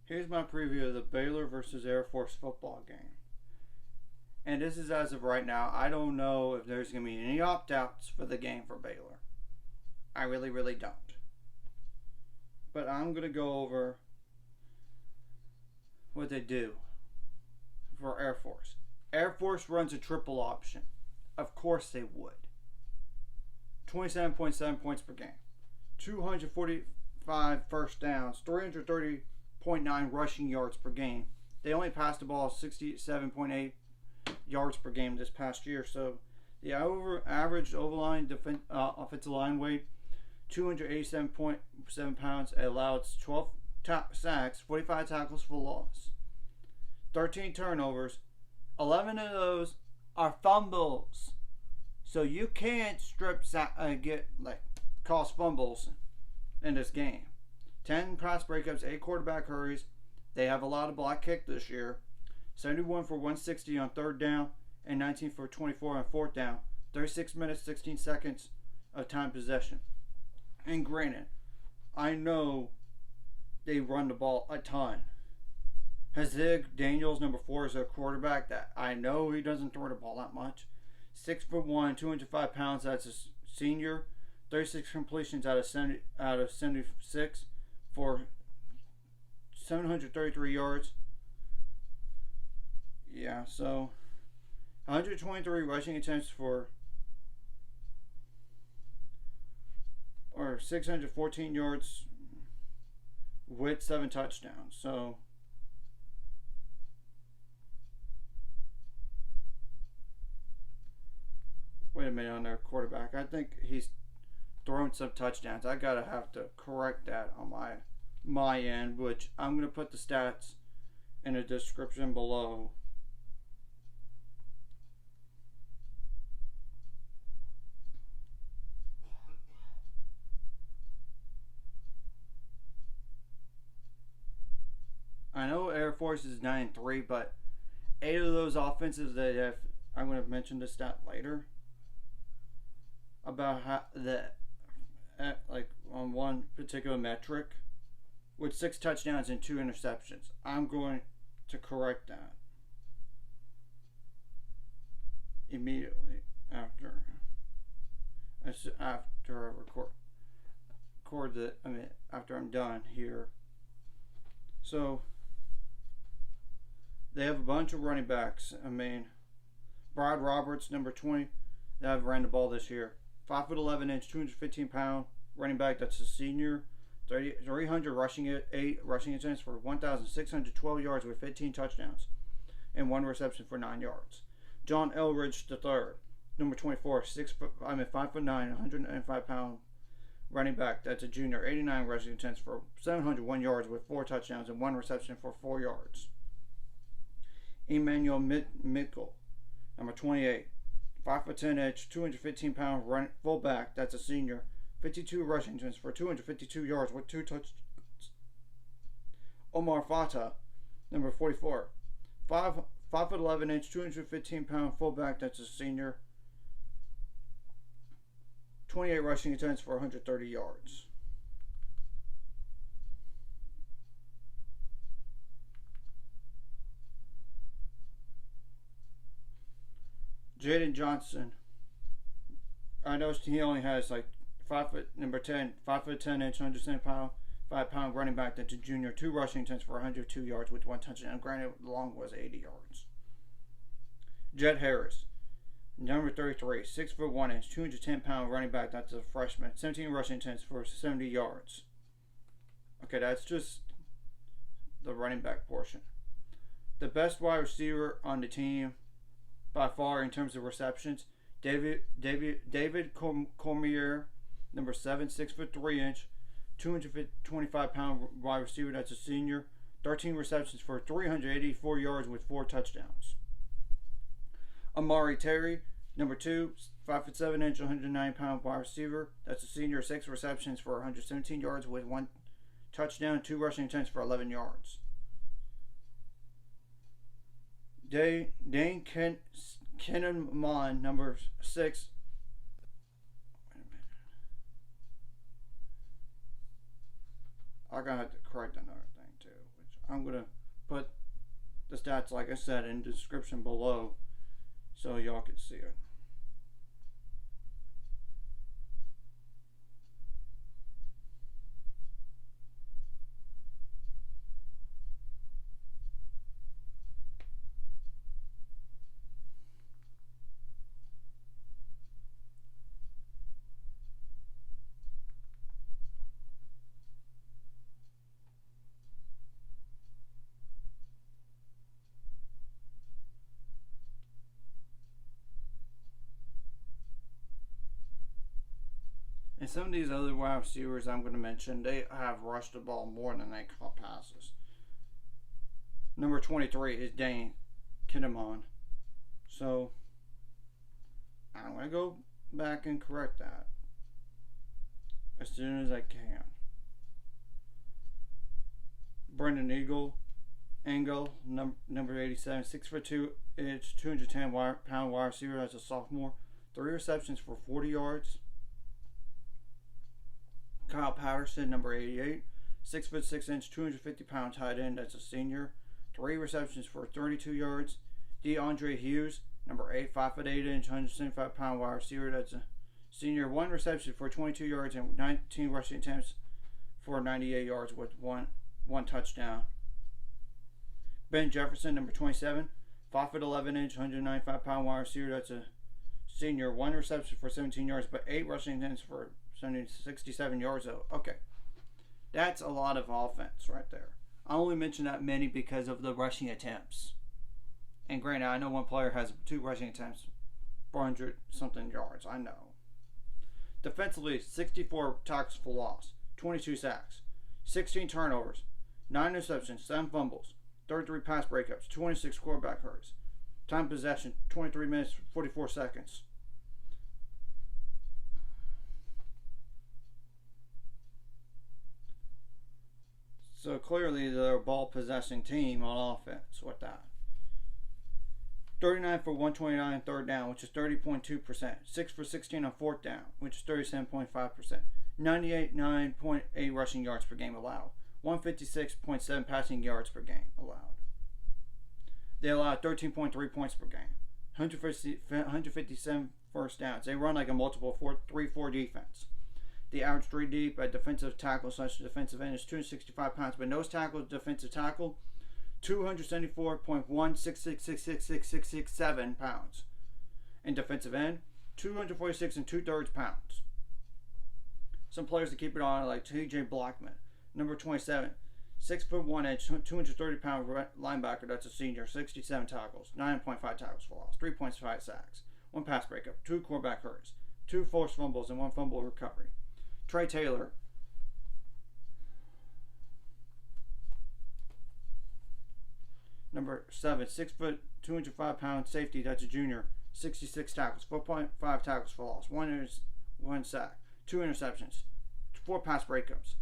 Here's my preview of the Baylor versus Air Force football game. And this is as of right now. I don't know if there's going to be any opt-outs for the game for Baylor. I really don't. But I'm going to go over what they do for Air Force. Air Force runs a triple option. Of course they would. 27.7 points per game. 245 first downs. 330.9 rushing yards per game. They only passed the ball 67.8 yards per game this past year. So the average overline offensive line weight, 287.7 pounds, allowed 12 sacks, 45 tackles for loss, 13 turnovers. 11 of those are fumbles. So you can't cause fumbles in this game. 10 pass breakups, 8 quarterback hurries. They have a lot of block kick this year. 71 for 160 on third down and 19 for 24 on fourth down. 36 minutes, 16 seconds of time possession. And granted, I know they run the ball a ton. Hazig Daniels, number 4, is a quarterback that I know he doesn't throw the ball that much. 6'1", 205 pounds. That's a senior. 36 completions out of 76 for 733 yards. Yeah, so 123 rushing attempts or 614 yards with 7 touchdowns. So wait a minute on their quarterback. I think he's thrown some touchdowns. I have to correct that on my end, which I'm gonna put the stats in the description below. I know Air Force is 9-3, but 8 of those offenses that have, I'm going to mention this stat later about how like on one particular metric with 6 touchdowns and 2 interceptions. I'm going to correct that immediately after I record the. After I'm done here. So they have a bunch of running backs. Brad Roberts, number 20, that have ran the ball this year. 5'11", 215 pound running back. That's a senior. 300 rushing attempts for 1,612 yards with 15 touchdowns and 1 reception for 9 yards. John Elridge III, number 24, 5'9", 105 pound running back. That's a junior. 89 rushing attempts for 701 yards with 4 touchdowns and 1 reception for 4 yards. Emmanuel Mikkel, number 28, 5'10", 215 pound fullback. That's a senior. 52 rushing attempts for 252 yards with 2 touchdowns. Omar Fata, number 44, 5'11", 215 pound fullback. That's a senior. 28 rushing attempts for 130 yards. Jaden Johnson, I noticed he only has number 10, 5'10", 105 pound running back. That's a junior. 2 rushing attempts for 102 yards with 1 touchdown. Granted, the long was 80 yards. Jet Harris, number 33, 6'1", 210 pound running back. That's a freshman. 17 rushing attempts for 70 yards. Okay, that's just the running back portion. The best wide receiver on the team by far in terms of receptions, David Cormier, number 7, 6'3", 225 pound wide receiver. That's a senior. 13 receptions for 384 yards with 4 touchdowns. Amari Terry, number 2, 5'7", 109 pound wide receiver. That's a senior. 6 receptions for 117 yards with 1 touchdown, 2 rushing attempts for 11 yards. Dane Kenneman, number 6. Wait a minute. I'm gonna have to correct another thing too, which I'm going to put the stats, like I said, in the description below so y'all can see it. And some of these other wide receivers I'm going to mention, they have rushed the ball more than they caught passes. Number 23 is Dane Kinnaman. So I'm going to go back and correct that as soon as I can. Brendan Engel, number 87, 6'2", 210-pound wide receiver as a sophomore. 3 receptions for 40 yards. Kyle Patterson, number 88, 6'6", 250-pound tight end as a senior. 3 receptions for 32 yards. DeAndre Hughes, number 8, 5'8", 175-pound wide receiver that's a senior. 1 reception for 22 yards and 19 rushing attempts for 98 yards with one touchdown. Ben Jefferson, number 27, 5'11", 195-pound wide receiver that's a senior. 1 reception for 17 yards, but 8 rushing attempts for 67 yards. Okay, that's a lot of offense right there. I only mention that many because of the rushing attempts. And granted, I know one player has 2 rushing attempts, 400-something yards. I know. Defensively, 64 tackles for loss, 22 sacks, 16 turnovers, 9 interceptions, 7 fumbles, 33 pass breakups, 26 quarterback hurries. Time possession, 23 minutes, 44 seconds. So clearly they're a ball possessing team on offense with that. 39 for 129 third down, which is 30.2%. 6 for 16 on fourth down, which is 37.5%. 98.8 rushing yards per game allowed. 156.7 passing yards per game allowed. They allowed 13.3 points per game. 157 first downs. They run like a multiple 3-4 defense. The average 3 deep at defensive tackle slash defensive end is 265 pounds, but nose tackle, defensive tackle, 274.1666667 pounds. And defensive end, 246 2/3 pounds. Some players to keep it on, like T.J. Blackman, number 27, 6'1", 230-pound linebacker. That's a senior. 67 tackles, 9.5 tackles for loss, 3.5 sacks, 1 pass breakup, 2 quarterback hurries, 2 forced fumbles, and 1 fumble recovery. Trey Taylor, number 7, 6 foot, 205-pound safety. That's a junior. 66 tackles, 4.5 tackles for loss, 1 sack, 2 interceptions, 4 pass breakups.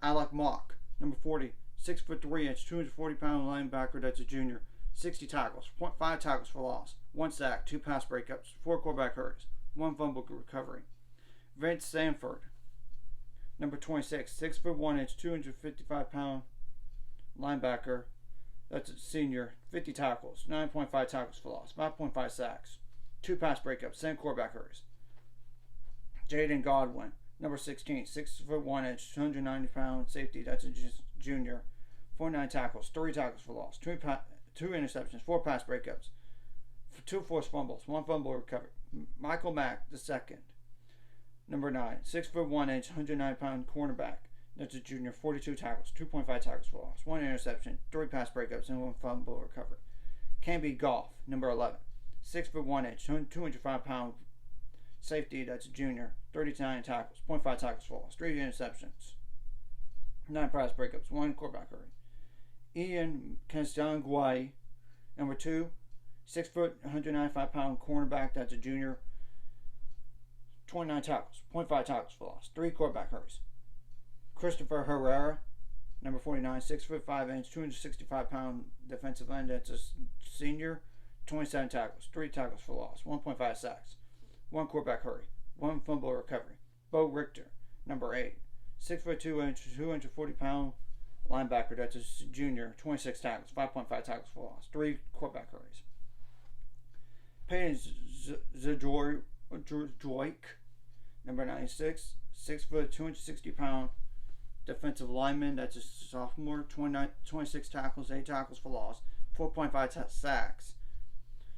Alec Mock, number 40, 6'3", 240-pound linebacker. That's a junior. 60 tackles, 5 tackles for loss, 1 sack, 2 pass breakups, 4 quarterback hurries, 1 fumble recovery. Vince Sanford, number 26, 6'1", 255-pound linebacker. That's a senior. 50 tackles, 9.5 tackles for loss, 5.5 sacks, 2 pass breakups, 7 quarterback hurries. Jaden Godwin, number 16, 6'1", 290-pound safety. That's a junior. 49 tackles, 3 tackles for loss, 2 interceptions, 4 pass breakups, 2 forced fumbles, 1 fumble recovery. Michael Mack, the second, number 9, 6'1", 109-pound cornerback. That's a junior. 42 tackles, 2.5 tackles for loss, 1 interception, 3 pass breakups, and 1 fumble recovery. Camby Goff, number 11, 6'1", 205-pound safety. That's a junior. 39 tackles, 0.5 tackles for loss, 3 interceptions, 9 pass breakups, 1 quarterback hurry. Ian Kastangwai, number 2, 6 foot, 195-pound cornerback. That's a junior. 29 tackles, 0.5 tackles for loss, 3 quarterback hurries. Christopher Herrera, number 49, 6'5", 265-pound defensive end. That's a senior. 27 tackles, 3 tackles for loss, 1.5 sacks, 1 quarterback hurry, 1 fumble recovery. Bo Richter, number 8, 6'2", 240-pound linebacker, that's a junior, 26 tackles, 5.5 tackles for loss, 3 quarterback hurries. Peyton Zdroik, number 96, 6 foot, 260 pound defensive lineman. That's a sophomore, 26 tackles, 8 tackles for loss, 4.5 sacks,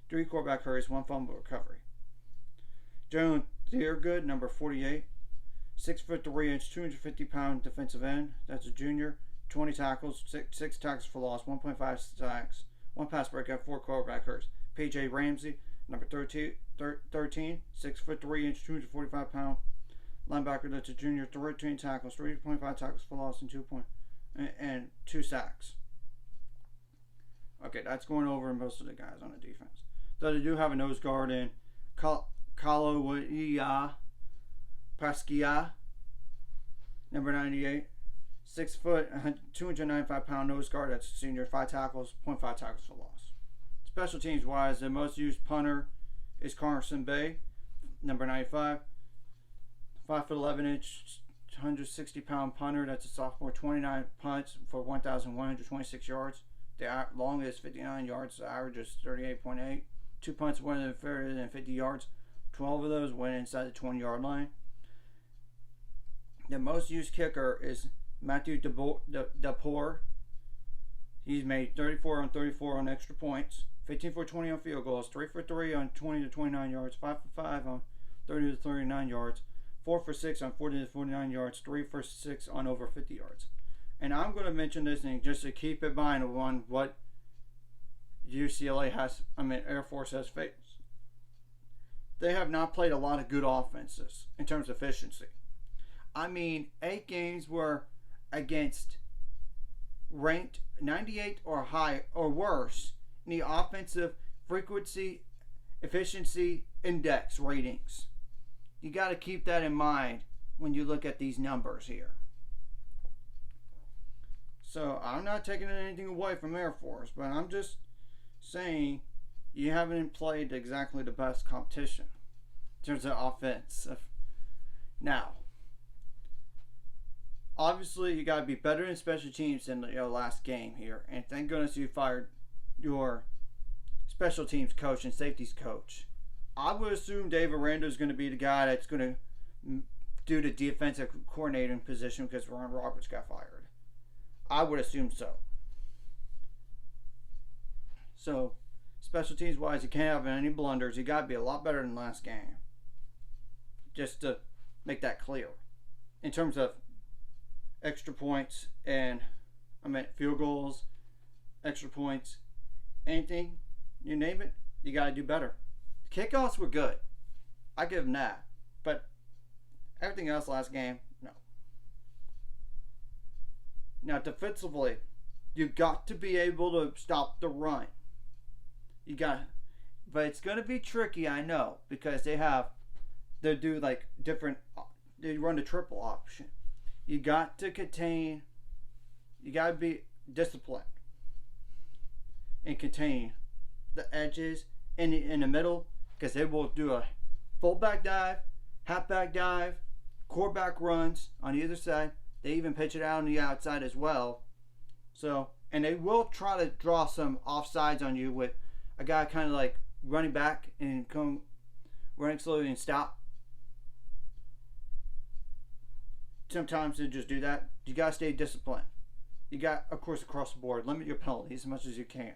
3 quarterback hurries, 1 fumble recovery. Joan Thiergood, number 48, 6 foot 3 inch, 250 pound defensive end. That's a junior, 20 tackles, 6 tackles for loss, 1.5 sacks, 1 pass breakup, 4 quarterback hurries. PJ Ramsey, number 13, 6 foot 3 inch, 245 pound linebacker. That's a junior, 13 tackles, 3.5 tackles for loss, and 2 sacks. Okay, that's going over most of the guys on the defense. So they do have a nose guard in Kalawia Paskia, number 98, 6 foot, 295 pound nose guard. That's a senior, 5 tackles, 0.5 tackles for loss. Special teams wise, the most used punter is Carson Bay, number 95, 5 foot 11 inch, 160 pound punter. That's a sophomore, 29 punts for 1,126 yards. The longest 59 yards. The average is 38.8. 2 punts went further than 50 yards. 12 of those went inside the 20-yard line. The most used kicker is Matthew DePore. He's made 34 on 34 on extra points, 15 for 20 on field goals, 3 for 3 on 20 to 29 yards, 5 for 5 on 30 to 39 yards, 4 for 6 on 40 to 49 yards, 3 for 6 on over 50 yards. And I'm going to mention this thing just to keep in mind on what Air Force has faced. They have not played a lot of good offenses in terms of efficiency. 8 games were against ranked 98 or high or worse in the offensive frequency efficiency index ratings. You got to keep that in mind when you look at these numbers here. So I'm not taking anything away from Air Force, but I'm just saying you haven't played exactly the best competition in terms of offense. Now, obviously you got to be better in special teams in your last game here, and thank goodness you fired your special teams coach and safeties coach. I would assume Dave Aranda is going to be the guy that's going to do the defensive coordinating position because Ron Roberts got fired. I would assume so. So, special teams wise, you can't have any blunders. You got to be a lot better than last game. Just to make that clear. In terms of extra points and field goals, extra points, anything, you name it, you got to do better. Kickoffs were good. I give them that. But everything else last game, no. Now, defensively, you got to be able to stop the run. But it's going to be tricky, I know, because they do they run the triple option. You got to be disciplined and contain the edges in the middle, because they will do a fullback dive, halfback dive, quarterback runs on either side. They even pitch it out on the outside as well. So, and they will try to draw some offsides on you with a guy kind of like running back and come running slowly and stop. Sometimes they just do that. You got to stay disciplined. You got, of course, across the board, limit your penalties as much as you can.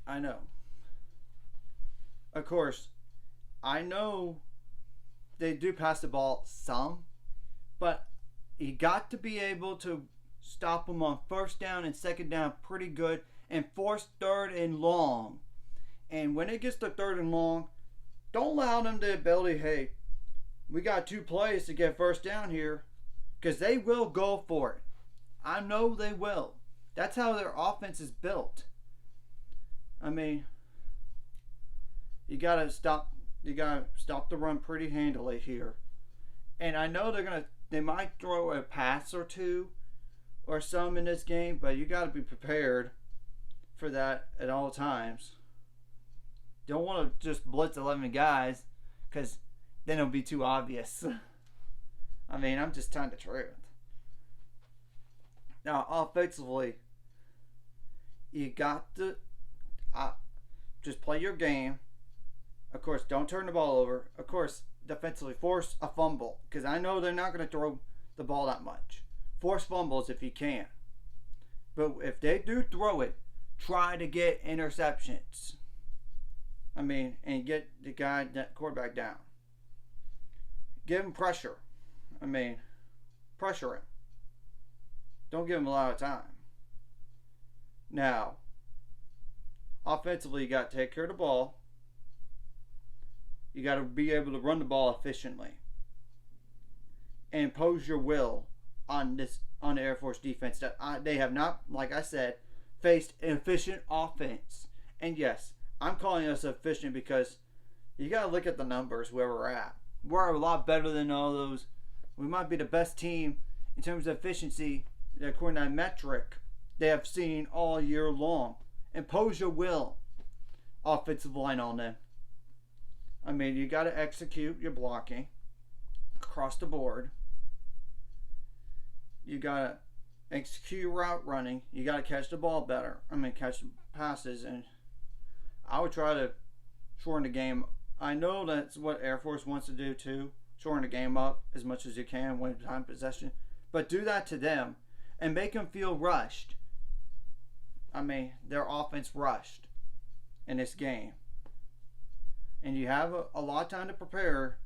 I know. Of course, I know they do pass the ball some, but you got to be able to stop them on first down and second down pretty good and force third and long. And when it gets to third and long, don't allow them the ability, hey, we got 2 plays to get first down here, because they will go for it. I know they will. That's how their offense is built. You gotta stop the run pretty handily here. And I know they might throw a pass or two or some in this game, but you gotta be prepared for that at all times. Don't want to just blitz 11 guys, because then it'll be too obvious. I'm just telling the truth. Now, offensively, you got to just play your game. Of course, don't turn the ball over. Of course, defensively, force a fumble, because I know they're not going to throw the ball that much. Force fumbles if you can. But if they do throw it, try to get interceptions. I mean, and get the guy, that quarterback down. Give him pressure. I mean, pressure him. Don't give him a lot of time. Now, offensively, you got to take care of the ball. You got to be able to run the ball efficiently and impose your will on the Air Force defense. That they have not, like I said, faced an efficient offense. And yes, I'm calling us efficient because you got to look at the numbers where we're at. We're a lot better than all those. We might be the best team in terms of efficiency, according to that metric, they have seen all year long. Impose your will, offensive line, on them. I mean, you got to execute your blocking across the board. You got to execute your route running. You got to catch the ball better. I mean, catch passes. And I would try to shorten the game. I know that's what Air Force wants to do too. Shorten the game up as much as you can, win time possession. But do that to them and make them feel rushed. I mean, their offense rushed in this game. And you have a lot of time to prepare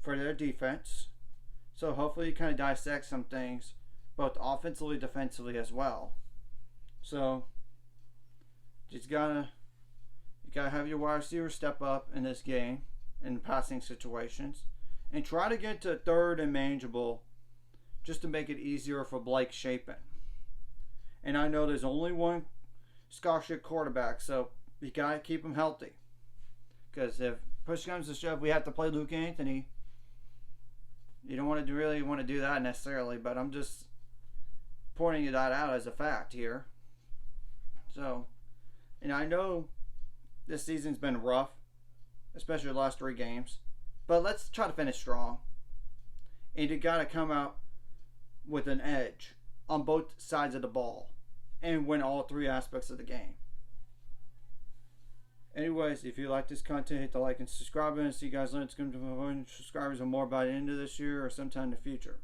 for their defense. So hopefully you kind of dissect some things, both offensively, defensively as well. So you gotta have your wide receivers step up in this game in passing situations. And try to get to third and manageable just to make it easier for Blake Shapen. And I know there's only one scholarship quarterback, so you got to keep him healthy. Because if push comes to shove, we have to play Luke Anthony. You don't really want to do that necessarily, but I'm just pointing that out as a fact here. So, and I know this season's been rough, especially the last 3 games. But let's try to finish strong. And you got to come out with an edge on both sides of the ball and win all 3 aspects of the game. Anyways, if you like this content, hit the like and subscribe button. See you guys later. It's going to be subscribers or more by the end of this year or sometime in the future.